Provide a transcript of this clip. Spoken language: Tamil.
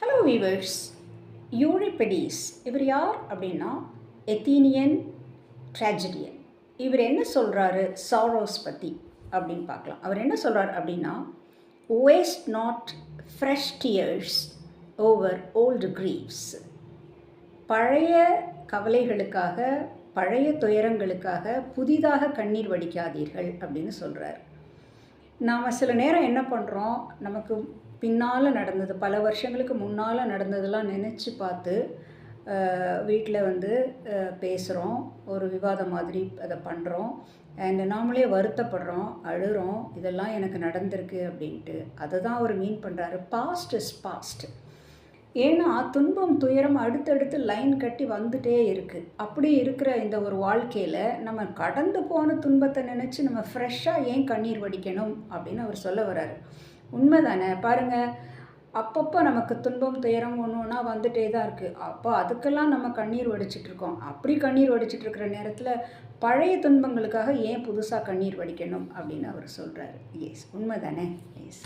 ஹலோ வீவர்ஸ், யூரிபிடிஸ் இவர் யார் அப்படின்னா எத்தீனியன் ட்ராஜடியன். இவர் என்ன சொல்கிறாரு சாரோஸ் பற்றி அப்படின்னு பார்க்கலாம். அவர் என்ன சொல்கிறார் அப்படின்னா, waste not fresh tears over old griefs. பழைய கவலைகளுக்காக, பழைய துயரங்களுக்காக புதிதாக கண்ணீர் வடிக்காதீர்கள் அப்படின்னு சொல்கிறார். நாம் சில நேரம் என்ன பண்ணுறோம், நமக்கு பின்னால் நடந்தது, பல வருஷங்களுக்கு முன்னால் நடந்ததெல்லாம் நினச்சி பார்த்து வீட்டில் பேசுகிறோம், ஒரு விவாதம் மாதிரி அதை பண்ணுறோம். அண்ட் நாமளே வருத்தப்படுறோம், அழுகிறோம், இதெல்லாம் எனக்கு நடந்திருக்கு அப்படின்ட்டு. அதை தான் அவர் மீன் பண்ணுறாரு. Past is past. ஏன்னா துன்பம் துயரம் அடுத்தடுத்து லைன் கட்டி வந்துட்டே இருக்குது. அப்படி இருக்கிற இந்த ஒரு வாழ்க்கையில் நம்ம கடந்து போன துன்பத்தை நினச்சி நம்ம ஃப்ரெஷ்ஷாக ஏன் கண்ணீர் வடிக்கணும் அப்படின்னு அவர் சொல்ல வர்றாரு. உண்மை தானே? பாருங்கள், அப்பப்போ நமக்கு துன்பம் துயரம் ஒன்று ஒன்றா வந்துட்டே தான் இருக்குது. அப்போ அதுக்கெல்லாம் நம்ம கண்ணீர் வடிச்சிட்ருக்கோம். அப்படி கண்ணீர் வடிச்சிட்ருக்கிற நேரத்தில் பழைய துன்பங்களுக்காக ஏன் புதுசாக கண்ணீர் வடிக்கணும் அப்படின்னு அவர் சொல்கிறாரு. எஸ், உண்மை தானே? எஸ்.